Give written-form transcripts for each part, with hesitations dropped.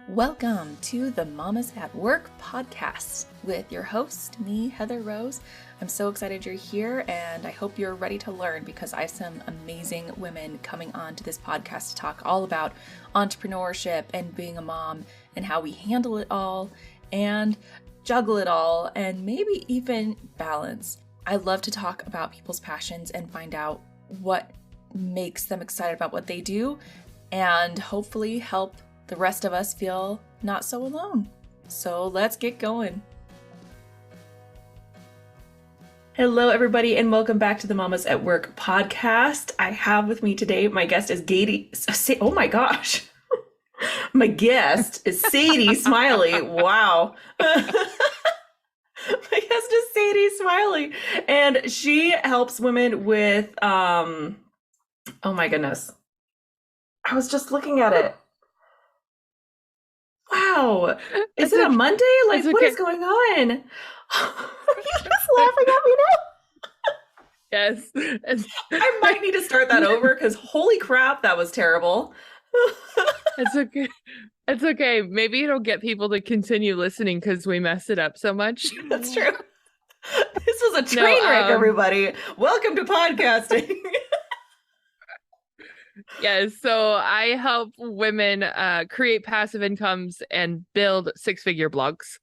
Welcome to the Mamas at Work podcast with your host, me, Heather Rose. I'm so excited you're here and I hope you're ready to learn because I have some amazing women coming on to this podcast to talk all about entrepreneurship and being a mom and how we handle it all and juggle it all and maybe even balance. I love to talk about people's passions and find out what makes them excited about what they do and hopefully help the rest of us feel not so alone. So let's get going. Hello, everybody, and welcome back to the Mamas at Work podcast. I have with me today, my guest is oh my gosh. My guest is Sadie Smiley. Wow. My guest is Sadie Smiley, and she helps women with, oh my goodness. I was just looking at it. Wow. Is it a Monday? Like, what is going on? Are you just laughing at me now? Yes. I might need to start that over because holy crap, that was terrible. It's okay. It's okay. Maybe it'll get people to continue listening because we messed it up so much. That's true. This was a train wreck, everybody. Welcome to podcasting. Yes. So I help women create passive incomes and build six-figure blogs.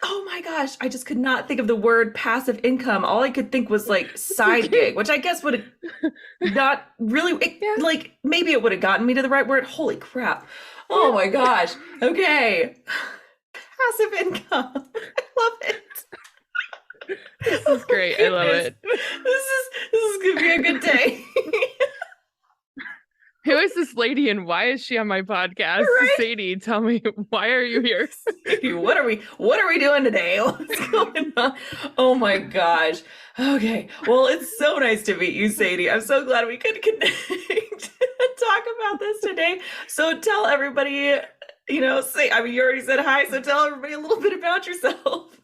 Oh my gosh. I just could not think of the word passive income. All I could think was like side gig, which I guess would have not really, like maybe it would have gotten me to the right word. Holy crap. Oh my gosh. Okay. Passive income. I love it. This is great. I love it. This is going to be a good day. Who is this lady and why is she on my podcast? Right? Sadie, tell me, why are you here? What are we doing today? What's going on? Oh my gosh. Okay. Well, it's so nice to meet you, Sadie. I'm so glad we could connect and talk about this today. So tell everybody, you already said hi, so tell everybody a little bit about yourself.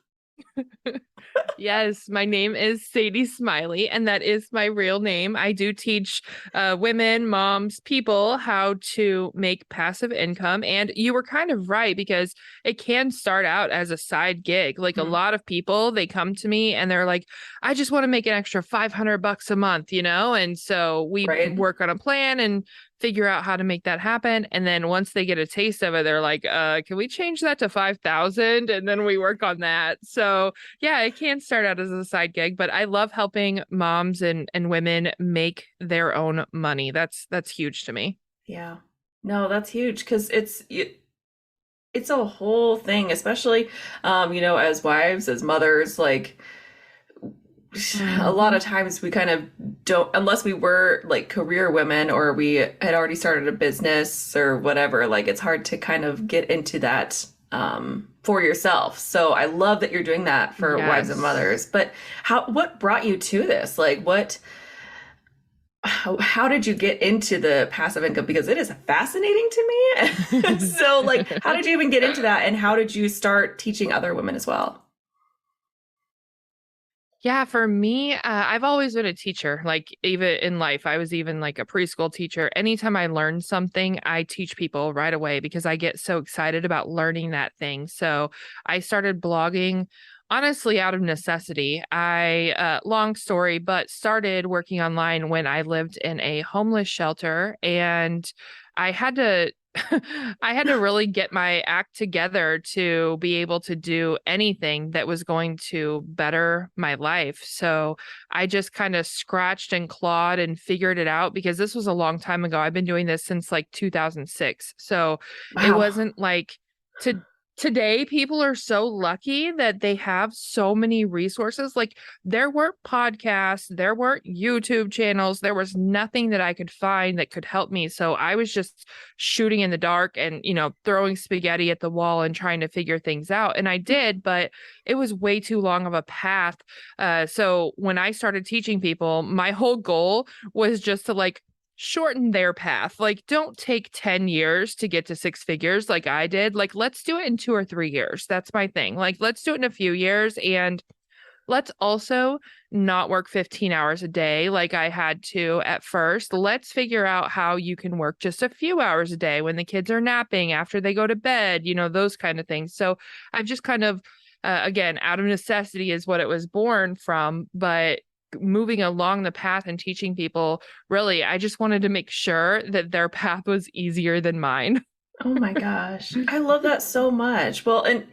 Yes, my name is Sadie Smiley, and that is my real name. I do teach women, moms, people how to make passive income. And you were kind of right, because it can start out as a side gig. Like a lot of people, they come to me and they're like, I just want to make an extra $500 a month, And so we work on a plan and figure out how to make that happen. And then once they get a taste of it, they're like, can we change that to 5,000? And then we work on that. So yeah, it can start out as a side gig, but I love helping moms and women make their own money. That's huge to me. Yeah, no, that's huge because it's a whole thing, especially, as wives, as mothers, like, a lot of times we kind of don't, unless we were like career women or we had already started a business or whatever, like it's hard to kind of get into that for yourself. So I love that you're doing that for wives and mothers. But what brought you to this? Like how did you get into the passive income? Because it is fascinating to me. So like, how did you even get into that? And how did you start teaching other women as well? Yeah, for me, I've always been a teacher. Like even in life, I was even like a preschool teacher. Anytime I learn something, I teach people right away because I get so excited about learning that thing. So I started blogging, honestly, out of necessity. Long story, but started working online when I lived in a homeless shelter, and I had to really get my act together to be able to do anything that was going to better my life. So I just kind of scratched and clawed and figured it out because this was a long time ago. I've been doing this since like 2006. So It wasn't like today people are so lucky that they have so many resources. Like there weren't podcasts, there weren't YouTube channels, there was nothing that I could find that could help me. So I was just shooting in the dark and, throwing spaghetti at the wall and trying to figure things out. And I did, but it was way too long of a path. So when I started teaching people, my whole goal was just to like shorten their path. Like, don't take 10 years to get to six figures like I did. Like, let's do it in 2 or 3 years. That's my thing. Like, let's do it in a few years and let's also not work 15 hours a day like I had to at first. Let's figure out how you can work just a few hours a day when the kids are napping, after they go to bed, those kind of things. So I've just kind of, again, out of necessity is what it was born from, but moving along the path and teaching people, really, I just wanted to make sure that their path was easier than mine. Oh my gosh. I love that so much. Well, and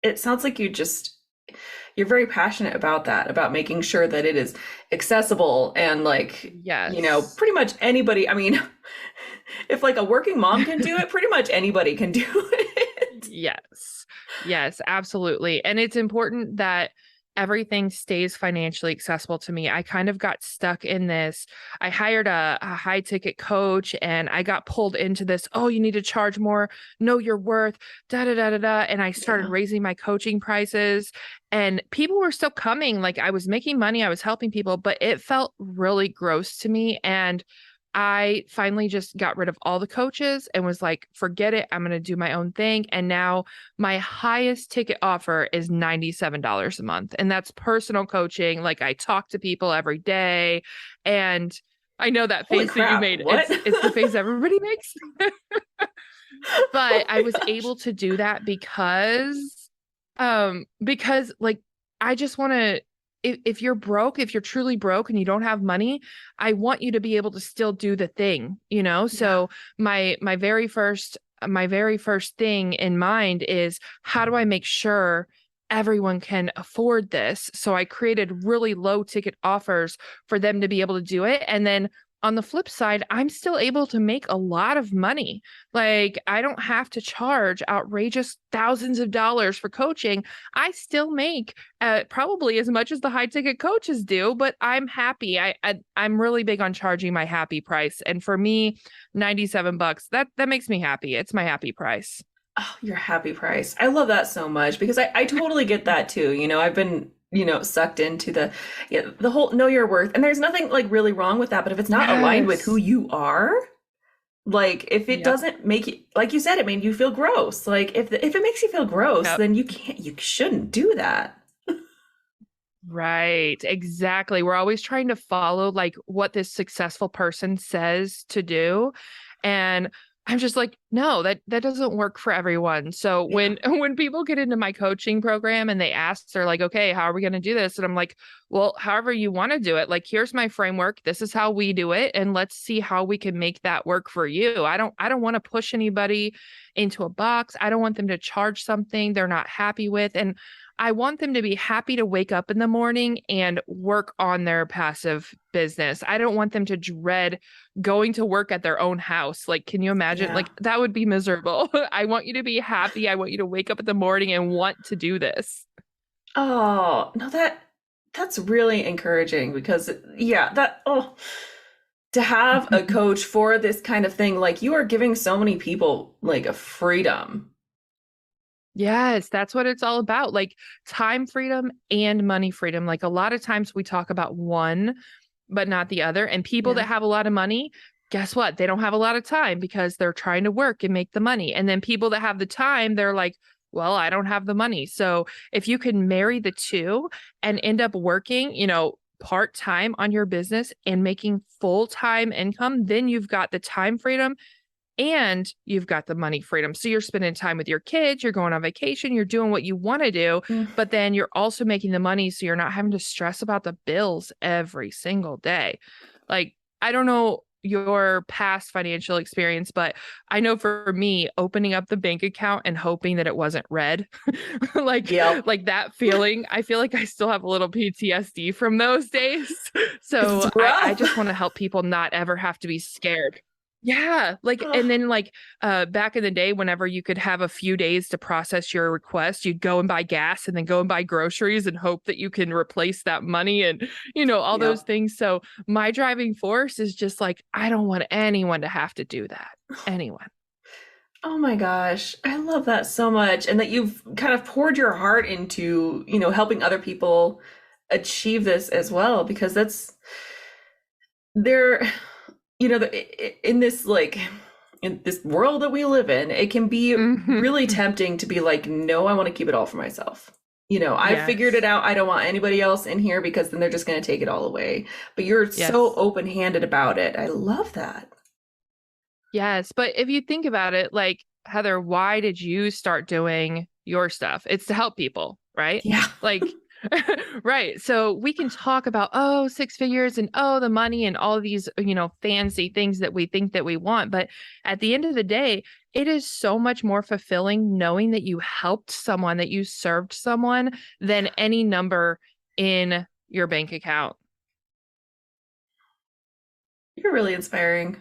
it sounds like you're very passionate about that, about making sure that it is accessible and like, Yes. pretty much anybody. I mean, if like a working mom can do it, pretty much anybody can do it. Yes. Yes, absolutely. And it's important that everything stays financially accessible to me. I kind of got stuck in this. I hired a high ticket coach and I got pulled into this. Oh, you need to charge more. Know your worth. Da da da da da. And I started Yeah. raising my coaching prices and people were still coming. Like I was making money, I was helping people, but it felt really gross to me. And I finally just got rid of all the coaches and was like, forget it. I'm going to do my own thing. And now my highest ticket offer is $97 a month. And that's personal coaching. Like I talk to people every day. And I know that Holy face that you crap. made, What? it's the face everybody makes. Oh But I my was gosh. able to do that because like I just want to, if you're broke, if you're truly broke and you don't have money, I want you to be able to still do the thing, Yeah. So my very first thing in mind is, how do I make sure everyone can afford this? So I created really low ticket offers for them to be able to do it. And then on the flip side, I'm still able to make a lot of money. Like I don't have to charge outrageous thousands of dollars for coaching. I still make probably as much as the high ticket coaches do, but I'm happy. I'm really big on charging my happy price. And for me, $97, that makes me happy. It's my happy price. Oh, your happy price. I love that so much because I totally get that too. I've been, sucked into the whole know your worth. And there's nothing like really wrong with that, but if it's not aligned with who Yes. you are, like if it Yep. doesn't make you, like you said, it made you feel gross. Like if it makes you feel gross, Yep. then you shouldn't do that. Right. Exactly. We're always trying to follow like what this successful person says to do. And I'm just like, no, that doesn't work for everyone. So Yeah. when people get into my coaching program and they ask, they're like, okay, how are we going to do this? And I'm like, well, however you want to do it. Like, here's my framework. This is how we do it. And let's see how we can make that work for you. I don't want to push anybody into a box. I don't want them to charge something they're not happy with. And I want them to be happy to wake up in the morning and work on their passive business. I don't want them to dread going to work at their own house. Like, can you imagine? Yeah. Like, that would be miserable. I want you to be happy. I want you to wake up in the morning and want to do this. Oh, no, that's really encouraging because yeah, to have a coach for this kind of thing, like you are giving so many people like a freedom. Yes, that's what it's all about. Like time freedom and money freedom. Like a lot of times we talk about one, but not the other. And people that Yeah. have a lot of money, guess what? They don't have a lot of time because they're trying to work and make the money. And then people that have the time, they're like, well, I don't have the money. So if you can marry the two and end up working, part time on your business and making full time income, then you've got the time freedom and you've got the money freedom. So you're spending time with your kids, you're going on vacation, you're doing what you want to do, Mm. but then you're also making the money. So you're not having to stress about the bills every single day. Like, I don't know your past financial experience, but I know for me, opening up the bank account and hoping that it wasn't red, like, Yep. like that feeling, I feel like I still have a little PTSD from those days. 'Cause it's So I rough. just want to help people not ever have to be scared. Yeah, like, and Oh, then like back in the day, whenever you could have a few days to process your request, you'd go and buy gas and then go and buy groceries and hope that you can replace that money and all those yep. things. So my driving force is just like, I don't want anyone to have to do that. Anyone. Oh my gosh. I love that so much. And that you've kind of poured your heart into, helping other people achieve this as well, because that's there, in this like in this world that we live in, it can be really Mhm. tempting to be like, no, I want to keep it all for myself. I figured it Yes. out. I don't want anybody else in here because then they're just going to take it all away. But you're so Yes. open-handed about it. I love that. Yes. But if you think about it, like, Heather, why did you start doing your stuff? It's to help people, right? Yeah. Like, right. So we can talk about, oh, six figures and oh, the money and all these, fancy things that we think that we want. But at the end of the day, it is so much more fulfilling knowing that you helped someone, that you served someone than any number in your bank account. You're really inspiring.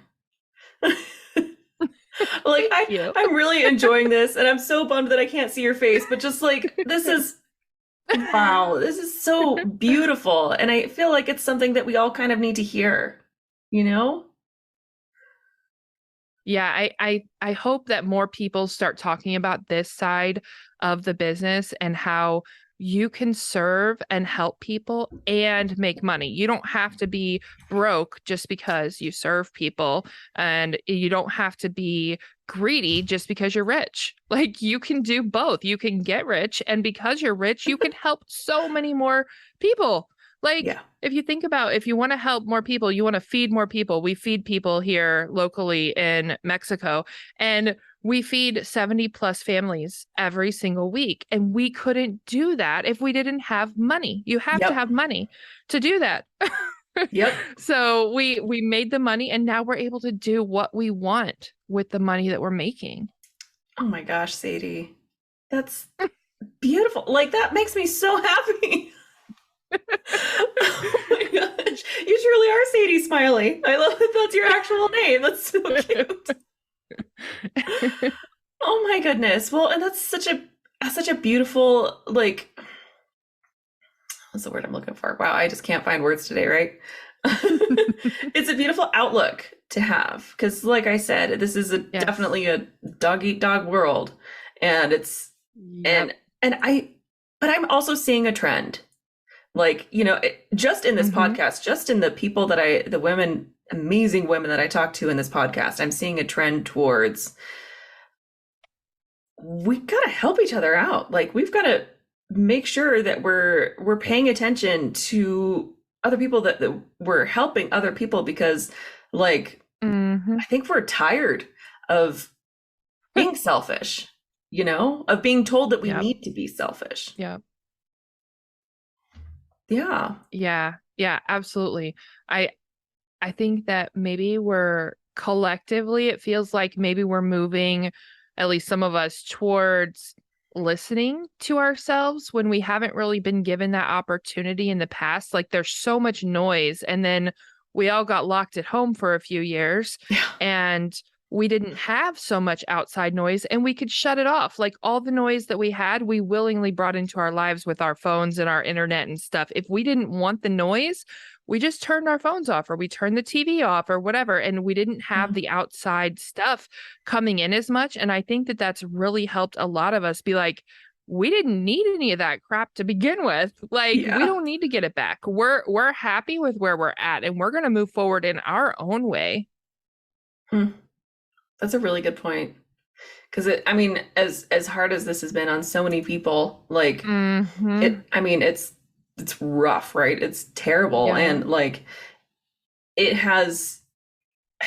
Like Thank you. I'm really enjoying this and I'm so bummed that I can't see your face, but just like this is wow, this is so beautiful and I feel like it's something that we all kind of need to hear, you know? Yeah, I hope that more people start talking about this side of the business and how you can serve and help people and make money. You don't have to be broke just because you serve people, and you don't have to be greedy just because you're rich. Like, you can do both. You can get rich, and because you're rich, you can help so many more people. Like, Yeah. if you think about, if you want to help more people, you want to feed more people. We feed people here locally in Mexico, and we feed 70 plus families every single week. And we couldn't do that if we didn't have money. You have to Yep. have money to do that. Yep. So we made the money, and now we're able to do what we want with the money that we're making. Oh my gosh, Sadie. That's beautiful. Like that makes me so happy. Oh my gosh. You truly are Sadie Smiley. I love that that's your actual name. That's so cute. Oh my goodness. Well, and that's such a beautiful like what's the word I'm looking for? Wow, I just can't find words today, right? It's a beautiful outlook to have because like I said, this is Yes. definitely a dog eat dog world and it's Yep. and I but I'm also seeing a trend. Like, just in this Mm-hmm. podcast, just in the people the women, amazing women that I talk to in this podcast, I'm seeing a trend towards we got to help each other out. Like, we've got to make sure that we're paying attention to other people that we're helping other people because, like, Mm-hmm. I think we're tired of being selfish, of being told that we Yep. need to be selfish. Yep. Yeah. Yeah. Yeah, absolutely. I I think that maybe we're collectively, it feels like maybe we're moving, at least some of us, towards listening to ourselves when we haven't really been given that opportunity in the past. Like, there's so much noise. And then we all got locked at home for a few years, Yeah. and we didn't have so much outside noise, and we could shut it off. Like, all the noise that we had, we willingly brought into our lives with our phones and our internet and stuff. If we didn't want the noise, we just turned our phones off, or we turned the TV off, or whatever. And we didn't have Yeah. the outside stuff coming in as much. And I think that that's really helped a lot of us be like, we didn't need any of that crap to begin with. Like, we Yeah. don't need to get it back. We're happy with where we're at, and we're going to move forward in our own way. Hmm. That's a really good point. Because I mean, as hard as this has been on so many people, like Mm-hmm. I mean, it's rough, right? It's terrible, Yeah. and like it has.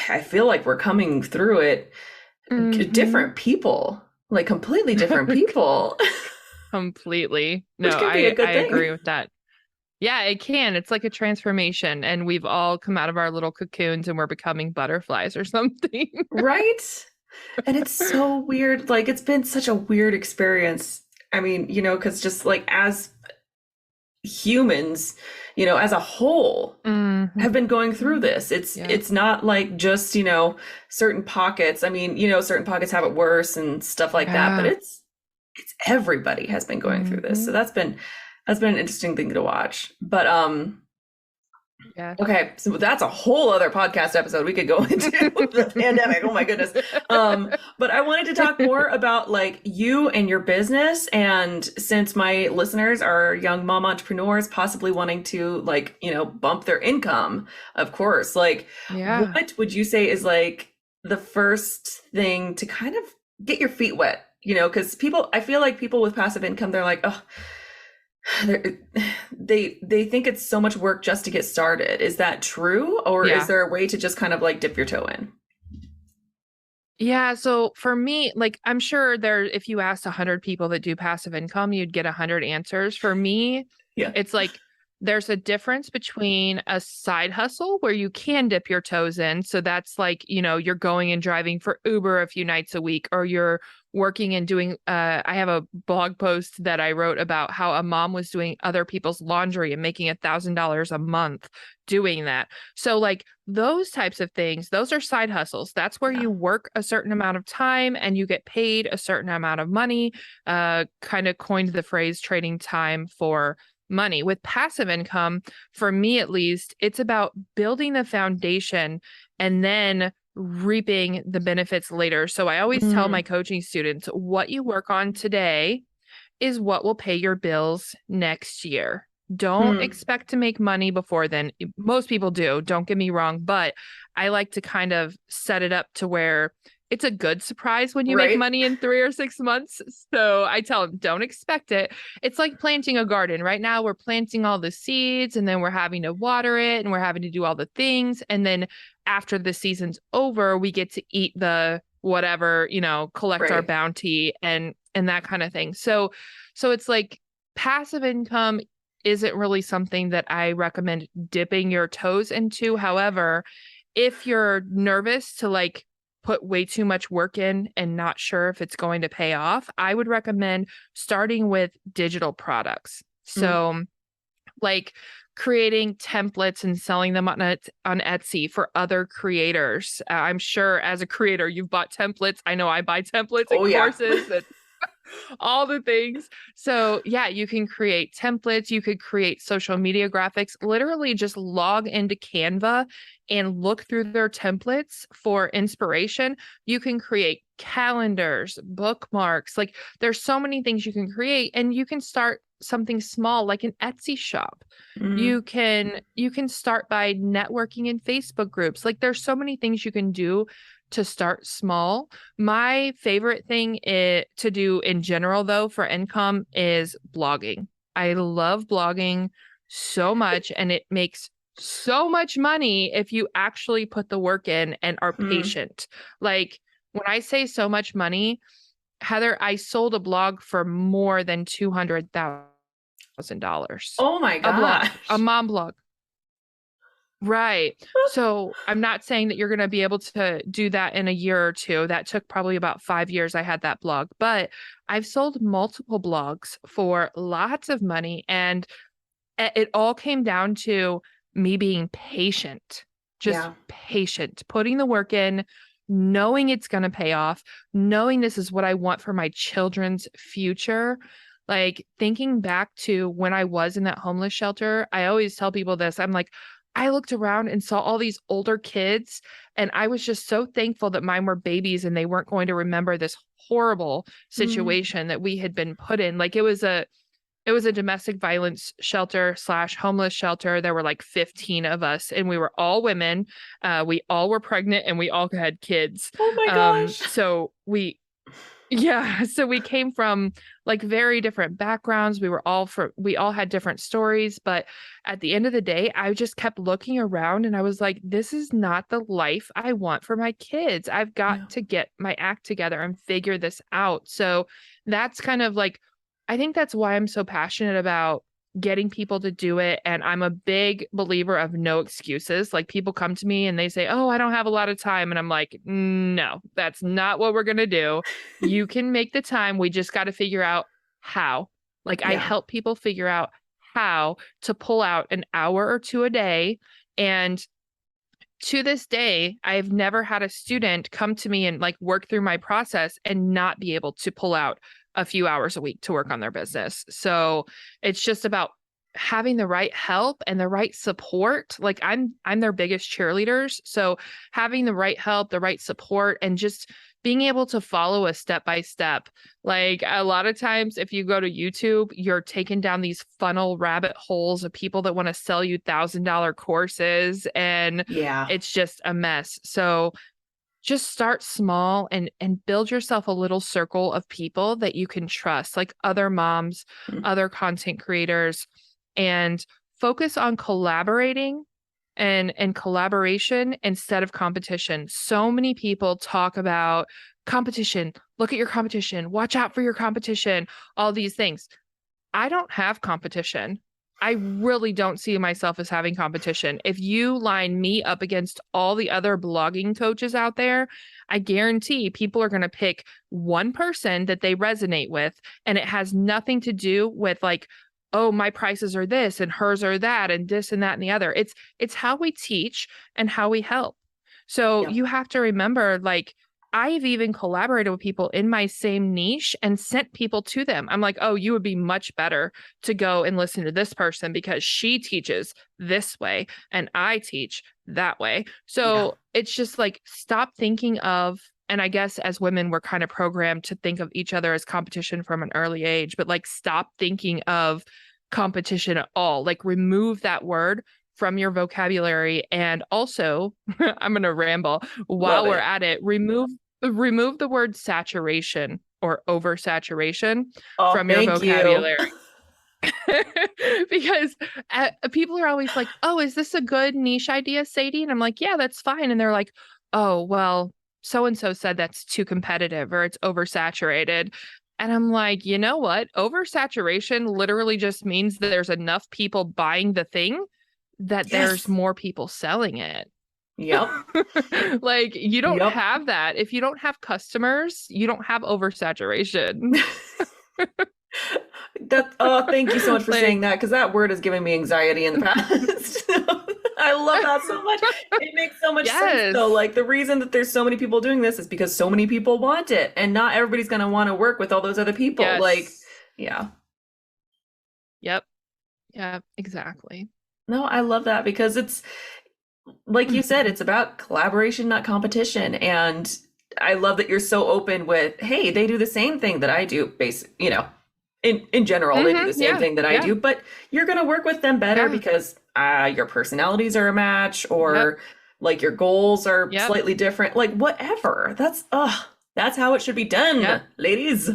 I feel like we're coming through it, Mm-hmm. different people, like completely different people, Completely. No, which can be a I good agree thing, with that. Yeah, it can. It's like a transformation, and we've all come out of our little cocoons and we're becoming butterflies or something. right? And it's so weird. Like it's been such a weird experience. I mean, because just like as humans, as a whole, Mm-hmm. have been going through this. It's Yeah. it's not like just, certain pockets. I mean, certain pockets have it worse and stuff like that, but Yeah. it's everybody has been going through this. So Mm-hmm. that's been an interesting thing to watch. But Yes. okay, so that's a whole other podcast episode we could go into the pandemic. Oh my goodness. But I wanted to talk more about like you and your business. And since my listeners are young mom entrepreneurs, possibly wanting to like, bump their income, of course, like Yeah. what would you say is like the first thing to kind of get your feet wet? Because I feel like people with passive income, they're like, oh, They're- they think it's so much work just to get started. Is that true? Or is Yeah. there a way to just kind of like dip your toe in? Yeah, so for me, like I'm sure there if you asked 100 people that do passive income, you'd get 100 answers. For me, Yeah. it's like there's a difference between a side hustle where you can dip your toes in. So that's like, you're going and driving for Uber a few nights a week, or you're working and doing I have a blog post that I wrote about how a mom was doing other people's laundry and making $1,000 a month doing that. So like those types of things, those are side hustles. That's where Yeah. you work a certain amount of time and you get paid a certain amount of money. Kind of coined the phrase trading time for money. With passive income, for me at least, it's about building the foundation and then reaping the benefits later. So I always tell my Mm, coaching students, what you work on today is what will pay your bills next year. Don't mm, expect to make money before then. Most people do, don't get me wrong, but I like to kind of set it up to where it's a good surprise when you make right. money in 3 or 6 months. So I tell them, don't expect it. It's like planting a garden. Right now, we're planting all the seeds and then we're having to water it and we're having to do all the things. And then after the season's over, we get to eat the whatever, collect our Right. bounty and that kind of thing. So it's like passive income isn't really something that I recommend dipping your toes into. However, if you're nervous to like put way too much work in and not sure if it's going to pay off, I would recommend starting with digital products. Mm, So like creating templates and selling them on Etsy for other creators. I'm sure as a creator, you've bought templates. I know I buy templates oh and yeah. courses and all the things. So, yeah, you can create templates, you could create social media graphics, literally just log into Canva and look through their templates for inspiration. You can create calendars, bookmarks. Like there's so many things you can create and you can start something small like an Etsy shop. Mm, You can start by networking in Facebook groups. Like there's so many things you can do to start small. My favorite thing to do in general, though, for income is blogging. I love blogging so much, and it makes so much money if you actually put the work in and are mm. patient. Like when I say so much money, Heather, I sold a blog for more than $200,000. Oh my A blog, a gosh. mom blog. Right. So I'm not saying that you're going to be able to do that in a year or two. That took probably about 5 years. I had that blog, but I've sold multiple blogs for lots of money. And it all came down to me being patient, just Yeah. patient, putting the work in, knowing it's going to pay off, knowing this is what I want for my children's future. Like thinking back to when I was in that homeless shelter, I always tell people this. I'm like, I looked around and saw all these older kids, and I was just so thankful that mine were babies and they weren't going to remember this horrible Mm, situation that we had been put in. Like it was a domestic violence shelter slash homeless shelter. There were like 15 of us, and we were all women. We all were pregnant, and we all had kids. oh my Um, gosh. so we, yeah, so we came from like very different backgrounds. We all had different stories, but at the end of the day, I just kept looking around and I was like, this is not the life I want for my kids. I've got Yeah. to get my act together and figure this out. So that's kind of like, I think that's why I'm so passionate about getting people to do it. And I'm a big believer of no excuses. Like people come to me and they say, oh, I don't have a lot of time. And I'm like, no, that's not what we're going to do. You can make the time. We just got to figure out how. Like I Yeah. help people figure out how to pull out an hour or two a day. And to this day, I've never had a student come to me and like work through my process and not be able to pull out a few hours a week to work on their business. So it's just about having the right help and the right support. Like I'm their biggest cheerleaders. So having the right help, the right support, and just being able to follow a step by step. Like a lot of times, if you go to YouTube, you're taking down these funnel rabbit holes of people that want to sell you $1,000 courses, and Yeah. it's just a mess. So just start small and build yourself a little circle of people that you can trust, like other moms, Mm. other content creators, and focus on collaborating and collaboration instead of competition. So many people talk about competition. Look at your competition. Watch out for your competition. All these things. I don't have competition. I really don't see myself as having competition. If you line me up against all the other blogging coaches out there, I guarantee people are going to pick one person that they resonate with. And it has nothing to do with like, oh, my prices are this and hers are that and this and that and the other. It's how we teach and how we help. So Yep. you have to remember, like, I've even collaborated with people in my same niche and sent people to them. I'm like, oh, you would be much better to go and listen to this person because she teaches this way and I teach that way. Yeah. So it's just like, stop thinking of, and I guess as women, we're kind of programmed to think of each other as competition from an early age, but like, stop thinking of competition at all. Like, remove that word from your vocabulary. And also, I'm going to ramble Love while we're it. at it, remove the word saturation or oversaturation Oh, from your thank you. vocabulary. Because people are always like, oh, is this a good niche idea, Sadie? And I'm like, yeah, that's fine. And they're like, oh, well, so and so said that's too competitive or it's oversaturated. And I'm like, you know what? Oversaturation literally just means that there's enough people buying the thing that there's Yes. more people selling it. Yep. Like, you don't Yep. have that. If you don't have customers, you don't have oversaturation. Thank you so much for saying Like, that, because that word has given me anxiety in the past. I love that so much. It makes so much sense though. yes. Like, the reason that there's so many people doing this is because so many people want it, and not everybody's going to want to work with all those other people. Like, Yes. yeah. Yep. Yep. Exactly. No, I love that, because it's like you said, it's about collaboration, not competition. And I love that you're so open with, hey, they do the same thing that I do, in general, they do the same Yeah. thing that I Yeah. do, but you're going to work with them better Yeah. because your personalities are a match, Yep. or like your goals are Yep. slightly different, like whatever. That's how it should be done, Yep. ladies.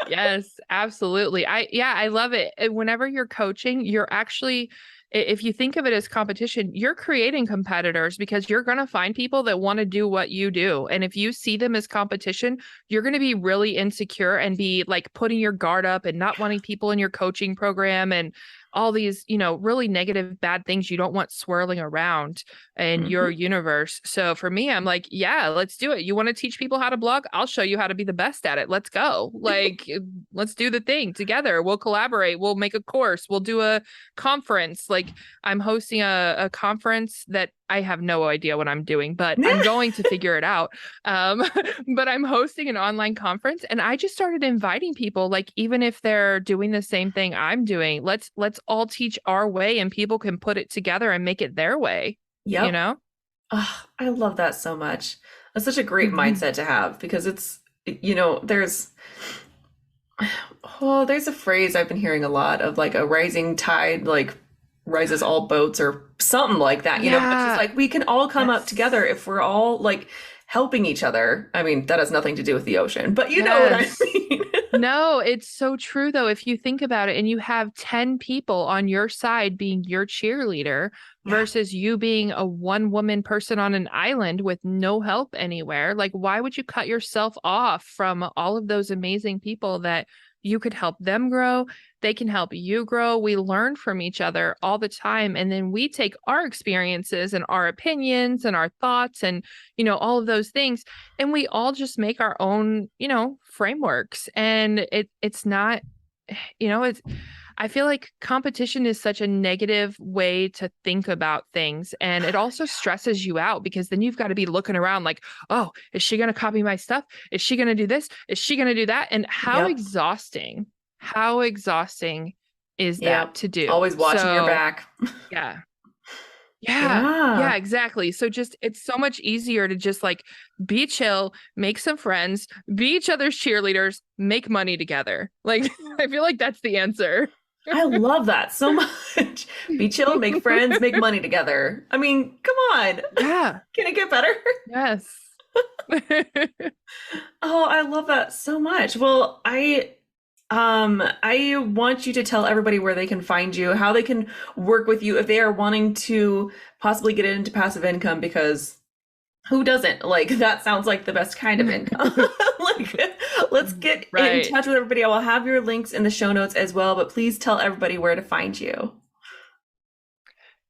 Yes, absolutely. I love it. And whenever you're coaching, you're actually, if you think of it as competition, you're creating competitors because you're going to find people that want to do what you do. And if you see them as competition, you're going to be really insecure and be like putting your guard up and not wanting people in your coaching program and all these, really negative, bad things you don't want swirling around in your Hmm. universe. So for me, I'm like, yeah, let's do it. You want to teach people how to blog? I'll show you how to be the best at it. Let's go. Like, let's do the thing together. We'll collaborate. We'll make a course. We'll do a conference. Like, I'm hosting a conference that I have no idea what I'm doing, but I'm going to figure it out. Um, but I'm hosting an online conference and I just started inviting people, like, even if they're doing the same thing I'm doing, let's all teach our way and people can put it together and make it their way, you Yep. know? I love that so much. That's such a great Mhm. mindset to have, because there's a phrase I've been hearing a lot of, like, a rising tide, like, rises all boats, or something like that. It's just Yeah. like we can all come up together Yes. if we're all like helping each other. I mean, that has nothing to do with the ocean, but you know what I Yes. mean. No, it's so true though. If you think about it and you have 10 people on your side being your cheerleader Yeah. versus you being a one woman person on an island with no help anywhere, like, why would you cut yourself off from all of those amazing people that you could help them grow? They can help you grow. We learn from each other all the time. And then we take our experiences and our opinions and our thoughts and, all of those things and we all just make our own, frameworks. And it's not, it's I feel like competition is such a negative way to think about things. And it also stresses you out because then you've got to be looking around like, oh, is she going to copy my stuff? Is she going to do this? Is she going to do that? And Yep. how exhausting is that Yep. to do? Always watching your So, back. yeah. Yeah. Yeah, Yeah. exactly. So just it's so much easier to just like be chill, make some friends, be each other's cheerleaders, make money together. Like I feel like that's the answer. I love that so much. Be chill, make friends, make money together. I mean, come on. Yeah. Can it get better? Yes. Oh, I love that so much. Well, I want you to tell everybody where they can find you, how they can work with you if they are wanting to possibly get into passive income, because who doesn't? Like, that sounds like the best kind of income. Like, let's get in Right. touch with everybody. I will have your links in the show notes as well, but please tell everybody where to find you.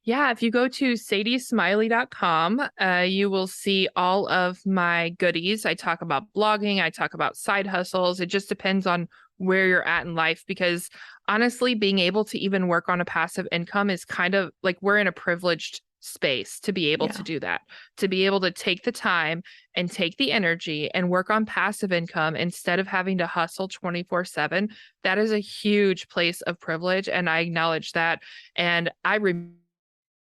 Yeah, if you go to sadiesmiley.com, you will see all of my goodies. I talk about blogging, I talk about side hustles. It just depends on where you're at in life, because honestly, being able to even work on a passive income is kind of like we're in a privileged space to be able to Yeah. do that, to be able to take the time and take the energy and work on passive income instead of having to hustle 24/7. That is a huge place of privilege. And I acknowledge that. And I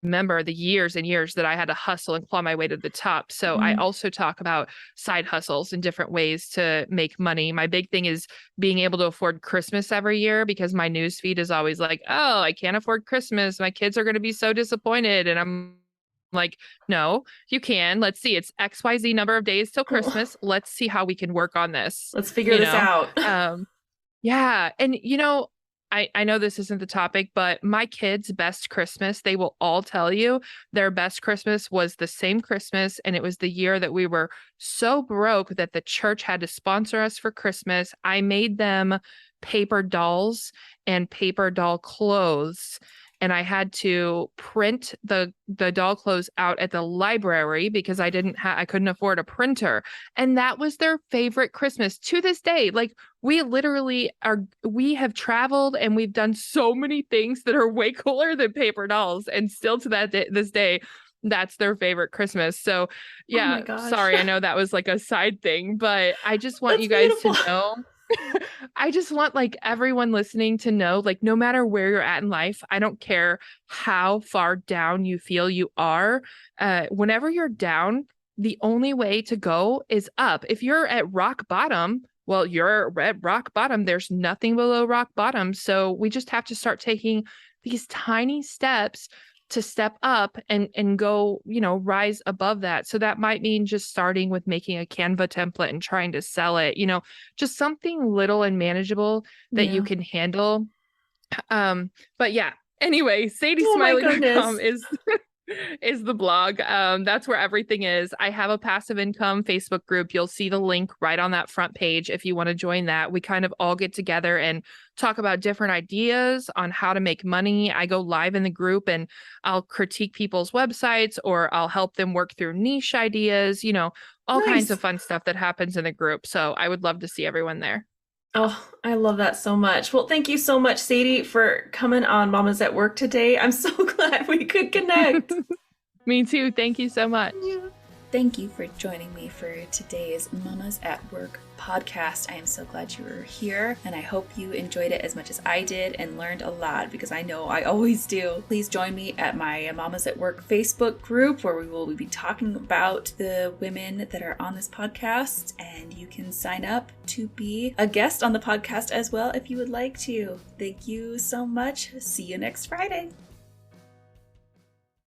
remember the years and years that I had to hustle and claw my way to the top. So I Mhm. also talk about side hustles and different ways to make money. My big thing is being able to afford Christmas every year, because my news feed is always like, oh, I can't afford Christmas. My kids are going to be so disappointed. And I'm like, no, you can. Let's see. It's XYZ number of days till Christmas. Let's see how we can work on this, Let's figure you this know? out. Yeah. And, I know this isn't the topic, but my kids' best Christmas, they will all tell you their best Christmas was the same Christmas. And it was the year that we were so broke that the church had to sponsor us for Christmas. I made them paper dolls and paper doll clothes. And I had to print the doll clothes out at the library because I couldn't afford a printer. And that was their favorite Christmas to this day. Like, we have traveled and we've done so many things that are way cooler than paper dolls. And still to this day, that's their favorite Christmas. So Oh my yeah, gosh. sorry. I know that was like a side thing, but I just want That's you guys to beautiful. know. I just want like everyone listening to know, like, no matter where you're at in life, I don't care how far down you feel you are. Whenever you're down, the only way to go is up. If you're at rock bottom, well, you're at rock bottom. There's nothing below rock bottom. So we just have to start taking these tiny steps to step up and go, rise above that. So that might mean just starting with making a Canva template and trying to sell it, just something little and manageable that you Yeah. can handle. But yeah, anyway, Oh my sadiesmiley.com goodness. is the blog. That's where everything is. I have a passive income Facebook group. You'll see the link right on that front page if you want to join that. We kind of all get together and talk about different ideas on how to make money. I go live in the group and I'll critique people's websites, or I'll help them work through niche ideas, all kinds Nice. of fun stuff that happens in the group. So I would love to see everyone there. Oh, I love that so much. Well, thank you so much, Sadie, for coming on Mamas at Work today. I'm so glad we could connect. Me too. Thank you so much. Thank you for joining me for today's Mamas at Work podcast. I am so glad you were here, and I hope you enjoyed it as much as I did and learned a lot, because I know I always do. Please join me at my Mamas at Work Facebook group, where we will be talking about the women that are on this podcast, and you can sign up to be a guest on the podcast as well if you would like to. Thank you so much. See you next Friday.